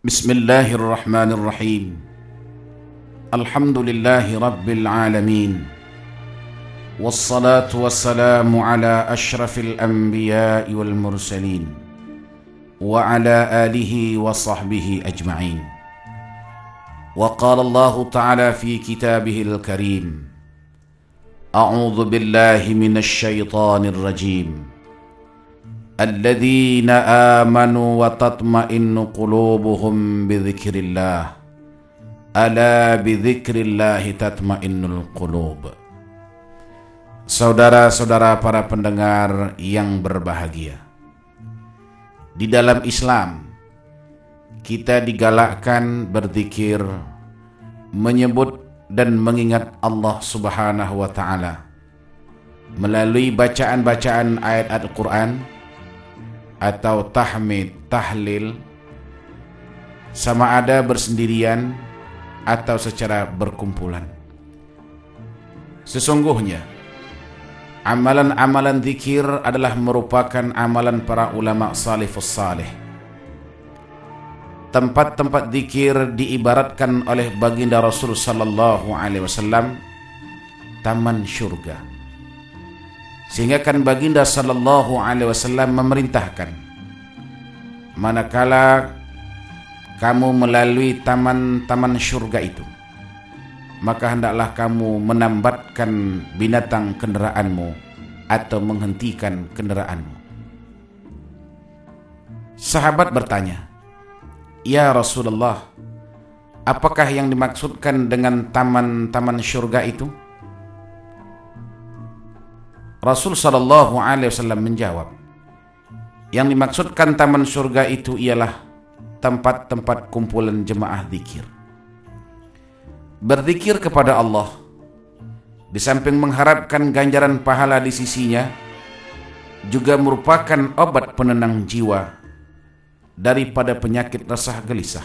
Bismillahirrahmanirrahim. Alhamdulillahi rabbil alamin. Wassalatu wassalamu ala ashrafil anbiya'i wal mursalin wa ala alihi wa sahbihi ajma'in. Wa qala Allah ta'ala fi kitabihil karim, A'udzu billahi minasy syaithanir rajim. Alladzina amanu wa tatma'innu qulubuhum bidzikrillah. Ala bidzikrillahi tatma'innul qulub. Saudara-saudara para pendengar yang berbahagia, di dalam Islam kita digalakkan berzikir, menyebut dan mengingat Allah Subhanahu wa ta'ala melalui bacaan-bacaan ayat Al-Quran atau tahmid, tahlil, sama ada bersendirian atau secara berkumpulan. Sesungguhnya amalan-amalan zikir adalah merupakan amalan para ulama salafus salih. Tempat-tempat zikir diibaratkan oleh baginda Rasul sallallahu alaihi wasallam taman syurga. Sehingga kan baginda sallallahu alaihi wasallam memerintahkan, manakala kamu melalui taman-taman syurga itu, maka hendaklah kamu menambatkan binatang kendaraanmu atau menghentikan kendaraanmu. Sahabat bertanya, "Ya Rasulullah, apakah yang dimaksudkan dengan taman-taman syurga itu?" Rasul sallallahu alaihi wasallam menjawab, yang dimaksudkan taman surga itu ialah tempat-tempat kumpulan jemaah zikir. Berzikir kepada Allah, di samping mengharapkan ganjaran pahala di sisinya, juga merupakan obat penenang jiwa daripada penyakit resah gelisah.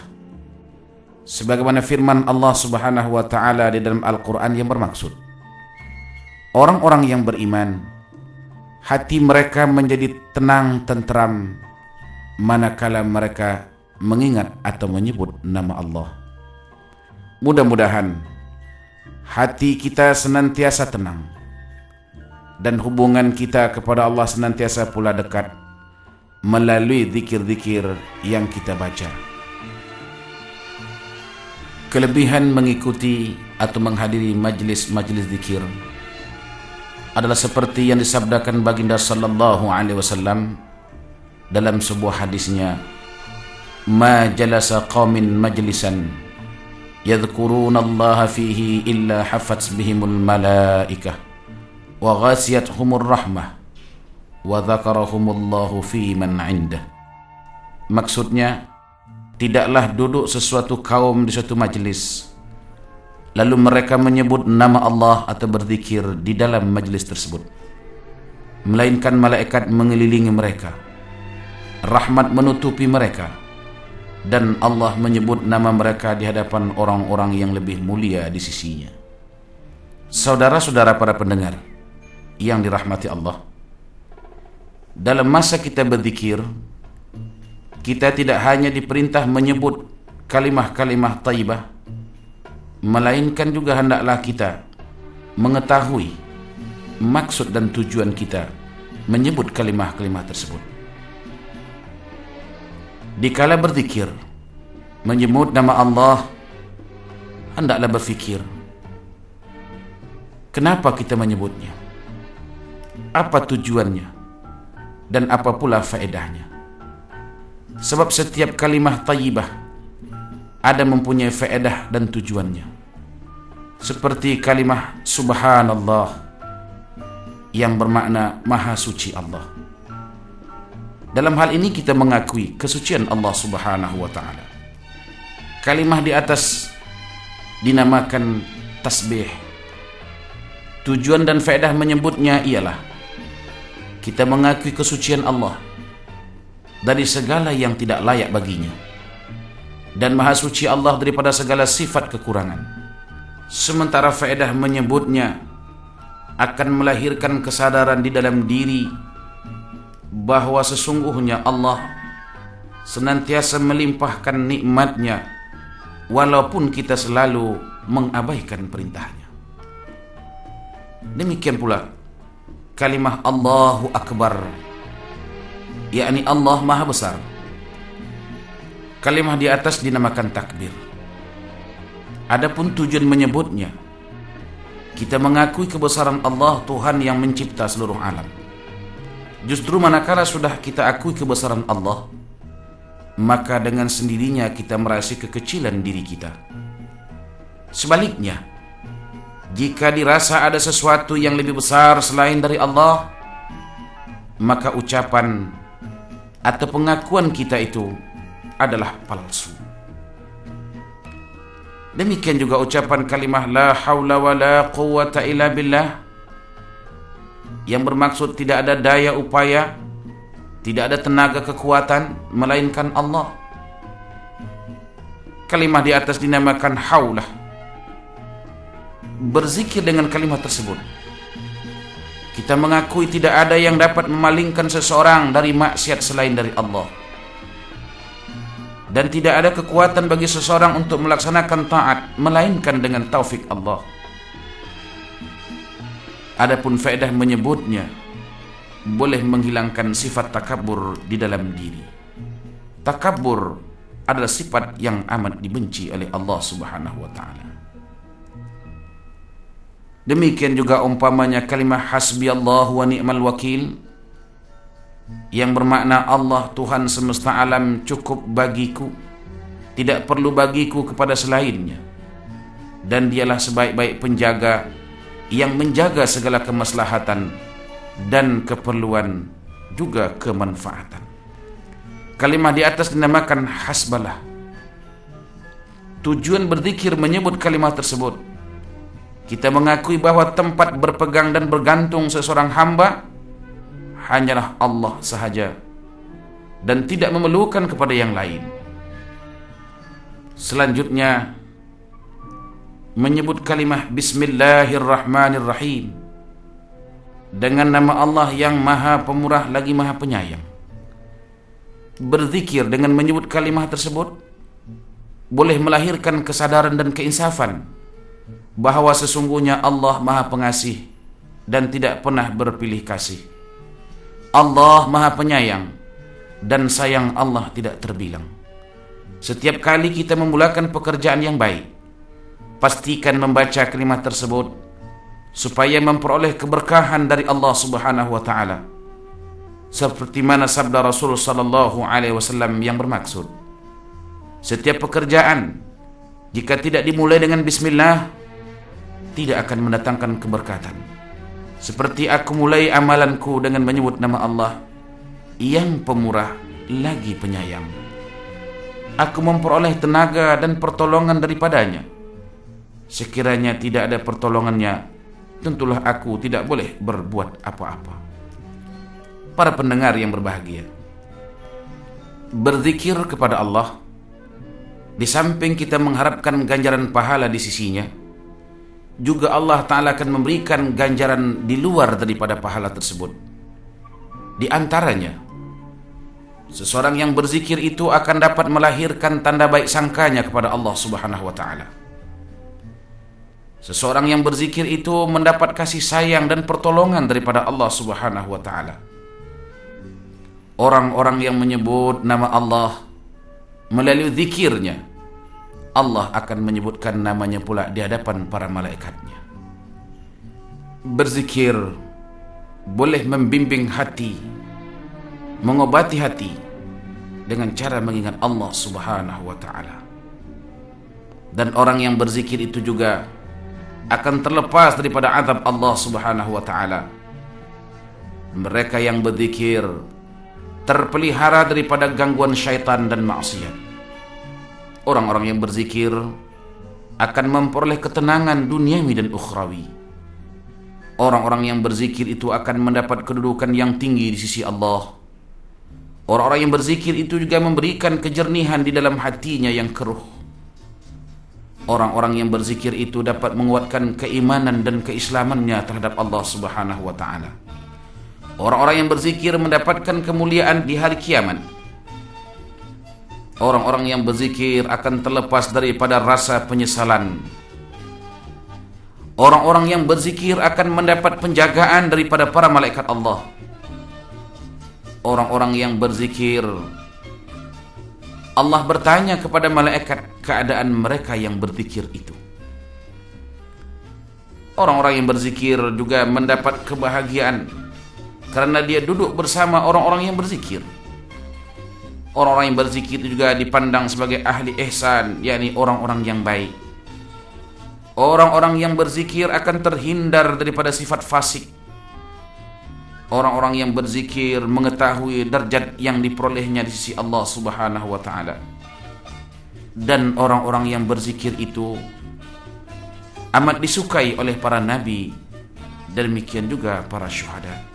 Sebagaimana firman Allah Subhanahu wa ta'ala di dalam Al-Quran yang bermaksud, orang-orang yang beriman, hati mereka menjadi tenang tentram manakala mereka mengingat atau menyebut nama Allah. Mudah-mudahan hati kita senantiasa tenang dan hubungan kita kepada Allah senantiasa pula dekat melalui zikir-zikir yang kita baca. Kelebihan mengikuti atau menghadiri majlis-majlis zikir adalah seperti yang disabdakan baginda sallallahu alaihi wasallam dalam sebuah hadisnya, "Ma jalasa qaumin majlisan yadhkurunallaha fihi illa hafat bihimul malaikah wa ghasiyatuhumur rahmah wa dzakarahumullahu fi man 'indah." Maksudnya, tidaklah duduk sesuatu kaum di suatu majlis lalu mereka menyebut nama Allah atau berzikir di dalam majlis tersebut, melainkan malaikat mengelilingi mereka, rahmat menutupi mereka, dan Allah menyebut nama mereka di hadapan orang-orang yang lebih mulia di sisinya. Saudara-saudara para pendengar yang dirahmati Allah, dalam masa kita berzikir, kita tidak hanya diperintah menyebut kalimah-kalimah thayyibah, melainkan juga hendaklah kita mengetahui maksud dan tujuan kita menyebut kalimah-kalimah tersebut. Dikala berzikir, menyebut nama Allah, hendaklah berfikir, kenapa kita menyebutnya? Apa tujuannya? Dan apa pula faedahnya? Sebab setiap kalimah thayyibah ada mempunyai faedah dan tujuannya. Seperti kalimah subhanallah yang bermakna maha suci Allah. Dalam hal ini kita mengakui kesucian Allah Subhanahu wa ta'ala. Kalimah di atas dinamakan tasbih. Tujuan dan faedah menyebutnya ialah kita mengakui kesucian Allah dari segala yang tidak layak baginya, dan maha suci Allah daripada segala sifat kekurangan. Sementara faedah menyebutnya akan melahirkan kesadaran di dalam diri bahwa sesungguhnya Allah senantiasa melimpahkan nikmatnya, walaupun kita selalu mengabaikan perintahnya. Demikian pula kalimah Allahu Akbar, yakni Allah Maha Besar. Kalimah di atas dinamakan takbir. Adapun tujuan menyebutnya, kita mengakui kebesaran Allah, Tuhan yang mencipta seluruh alam. Justru manakala sudah kita akui kebesaran Allah, maka dengan sendirinya kita merasa kekecilan diri kita. Sebaliknya, jika dirasa ada sesuatu yang lebih besar selain dari Allah, maka ucapan atau pengakuan kita itu adalah palsu. Demikian juga ucapan kalimah la haula wa la quwwata illa billah, yang bermaksud tidak ada daya upaya, tidak ada tenaga kekuatan melainkan Allah. Kalimah di atas dinamakan haulah. Berzikir dengan kalimat tersebut, kita mengakui tidak ada yang dapat memalingkan seseorang dari maksiat selain dari Allah, dan tidak ada kekuatan bagi seseorang untuk melaksanakan taat melainkan dengan taufik Allah. Adapun faedah menyebutnya, boleh menghilangkan sifat takabur di dalam diri. Takabur adalah sifat yang amat dibenci oleh Allah Subhanahu wa taala. Demikian juga umpamanya kalimah hasbiyallahu wa ni'mal wakil, yang bermakna Allah Tuhan semesta alam cukup bagiku, tidak perlu bagiku kepada selainnya, dan dialah sebaik-baik penjaga yang menjaga segala kemaslahatan dan keperluan juga kemanfaatan. Kalimah di atas dinamakan hasbalah. Tujuan berzikir menyebut kalimat tersebut, kita mengakui bahwa tempat berpegang dan bergantung seseorang hamba hanyalah Allah sahaja dan tidak memerlukan kepada yang lain. Selanjutnya menyebut kalimah Bismillahirrahmanirrahim, dengan nama Allah yang Maha Pemurah lagi Maha Penyayang. Berzikir dengan menyebut kalimah tersebut boleh melahirkan kesadaran dan keinsafan bahwa sesungguhnya Allah Maha Pengasih dan tidak pernah berpilih kasih. Allah Maha Penyayang dan sayang Allah tidak terbilang. Setiap kali kita memulakan pekerjaan yang baik, pastikan membaca kalimat tersebut supaya memperoleh keberkahan dari Allah Subhanahu wa taala. Seperti mana sabda Rasul sallallahu alaihi wasallam yang bermaksud, setiap pekerjaan jika tidak dimulai dengan bismillah tidak akan mendatangkan keberkatan. Seperti aku mulai amalanku dengan menyebut nama Allah yang pemurah lagi penyayang. Aku memperoleh tenaga dan pertolongan daripadanya. Sekiranya tidak ada pertolongannya, tentulah aku tidak boleh berbuat apa-apa. Para pendengar yang berbahagia, berzikir kepada Allah, di samping kita mengharapkan ganjaran pahala di sisinya, juga Allah Ta'ala akan memberikan ganjaran di luar daripada pahala tersebut. Di antaranya, seseorang yang berzikir itu akan dapat melahirkan tanda baik sangkanya kepada Allah Subhanahu wa Ta'ala. Seseorang yang berzikir itu mendapat kasih sayang dan pertolongan daripada Allah Subhanahu wa Ta'ala. Orang-orang yang menyebut nama Allah melalui zikirnya, Allah akan menyebutkan namanya pula di hadapan para malaikatnya. Berzikir boleh membimbing hati, mengobati hati dengan cara mengingat Allah Subhanahu wa Ta'ala. Dan orang yang berzikir itu juga akan terlepas daripada azab Allah Subhanahu wa Ta'ala. Mereka yang berzikir terpelihara daripada gangguan syaitan dan maksiat. Orang-orang yang berzikir akan memperoleh ketenangan duniawi dan ukhrawi. Orang-orang yang berzikir itu akan mendapat kedudukan yang tinggi di sisi Allah. Orang-orang yang berzikir itu juga memberikan kejernihan di dalam hatinya yang keruh. Orang-orang yang berzikir itu dapat menguatkan keimanan dan keislamannya terhadap Allah Subhanahu wa Ta'ala. Orang-orang yang berzikir mendapatkan kemuliaan di hari kiamat. Orang-orang yang berzikir akan terlepas daripada rasa penyesalan. Orang-orang yang berzikir akan mendapat penjagaan daripada para malaikat Allah. Orang-orang yang berzikir, Allah bertanya kepada malaikat keadaan mereka yang berzikir itu. Orang-orang yang berzikir juga mendapat kebahagiaan karena dia duduk bersama orang-orang yang berzikir. Orang-orang yang berzikir juga dipandang sebagai ahli ihsan, yakni orang-orang yang baik. Orang-orang yang berzikir akan terhindar daripada sifat fasik. Orang-orang yang berzikir mengetahui derajat yang diperolehnya di sisi Allah Subhanahu wa taala. Dan orang-orang yang berzikir itu amat disukai oleh para nabi, dan demikian juga para syuhada.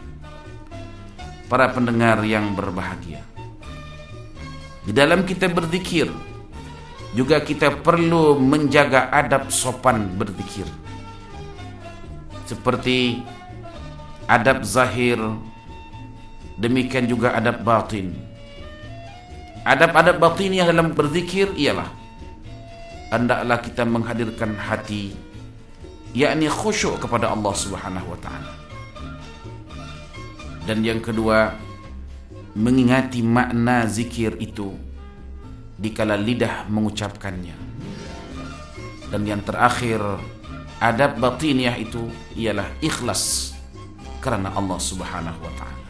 Para pendengar yang berbahagia, di dalam kita berzikir juga kita perlu menjaga adab sopan berzikir, seperti adab zahir, demikian juga adab batin. Adab-adab batin yang dalam berzikir ialah hendaklah kita menghadirkan hati, yakni khusyuk kepada Allah Subhanahu wa taala. Dan yang kedua, mengingati makna zikir itu dikala lidah mengucapkannya. Dan yang terakhir, adab batiniyah itu ialah ikhlas karena Allah Subhanahu wa taala.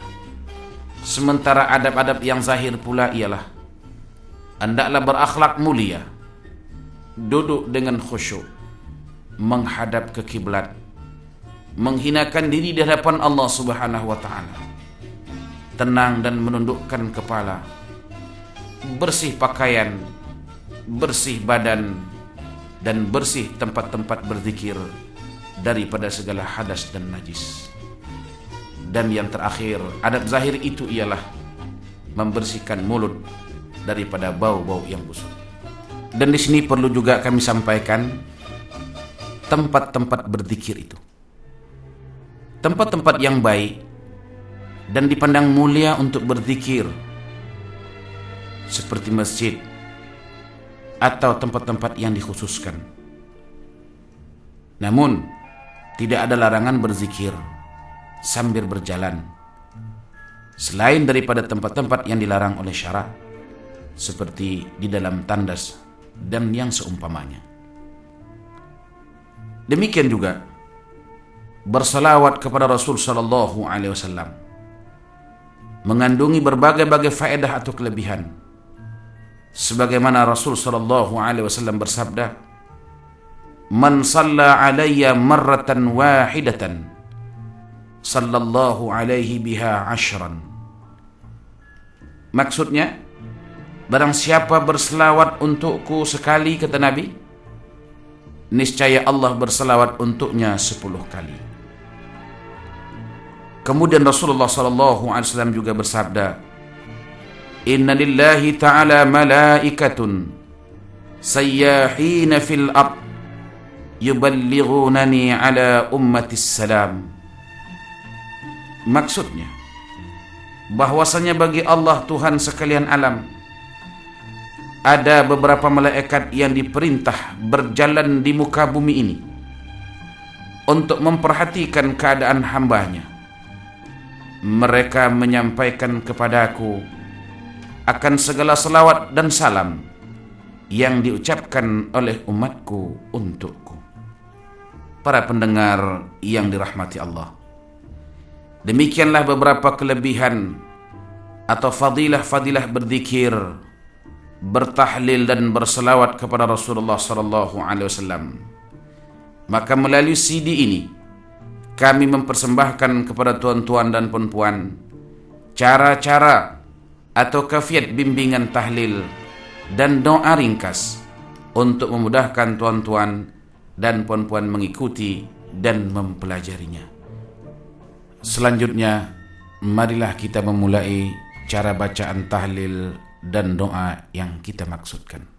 Sementara adab-adab yang zahir pula ialah hendaklah berakhlak mulia, duduk dengan khusyuk, menghadap ke kiblat, menghinakan diri di hadapan Allah Subhanahu wa taala, tenang dan menundukkan kepala, bersih pakaian, bersih badan, dan bersih tempat-tempat berzikir daripada segala hadas dan najis. Dan yang terakhir, adab zahir itu ialah membersihkan mulut daripada bau-bau yang busuk. Dan di sini perlu juga kami sampaikan tempat-tempat berzikir itu, tempat-tempat yang baik dan dipandang mulia untuk berzikir, seperti masjid atau tempat-tempat yang dikhususkan. Namun tidak ada larangan berzikir sambil berjalan selain daripada tempat-tempat yang dilarang oleh syarak, seperti di dalam tandas dan yang seumpamanya. Demikian juga bersalawat kepada Rasul sallallahu alaihi wasallam mengandungi berbagai-bagai faedah atau kelebihan. Sebagaimana Rasul sallallahu alaihi wasallam bersabda, "Man shalla alayya marratan wahidatan, sallallahu alaihi biha ashran." Maksudnya, barang siapa berselawat untukku sekali, kata Nabi, niscaya Allah berselawat untuknya 10 kali. Kemudian Rasulullah SAW juga bersabda, "Inna lillahi ta'ala malaikatun sayyahina fil ard yuballighunani ala ummatis salam." Maksudnya, bahwasanya bagi Allah Tuhan sekalian alam ada beberapa malaikat yang diperintah berjalan di muka bumi ini untuk memperhatikan keadaan hambanya. Mereka menyampaikan kepadaku akan segala selawat dan salam yang diucapkan oleh umatku untukku. Para pendengar yang dirahmati Allah, demikianlah beberapa kelebihan atau fadilah-fadilah berzikir, bertahlil dan berselawat kepada Rasulullah sallallahu alaihi wasallam. Maka melalui CD ini kami mempersembahkan kepada tuan-tuan dan puan-puan cara-cara atau kafiat bimbingan tahlil dan doa ringkas untuk memudahkan tuan-tuan dan puan-puan mengikuti dan mempelajarinya. Selanjutnya, marilah kita memulai cara bacaan tahlil dan doa yang kita maksudkan.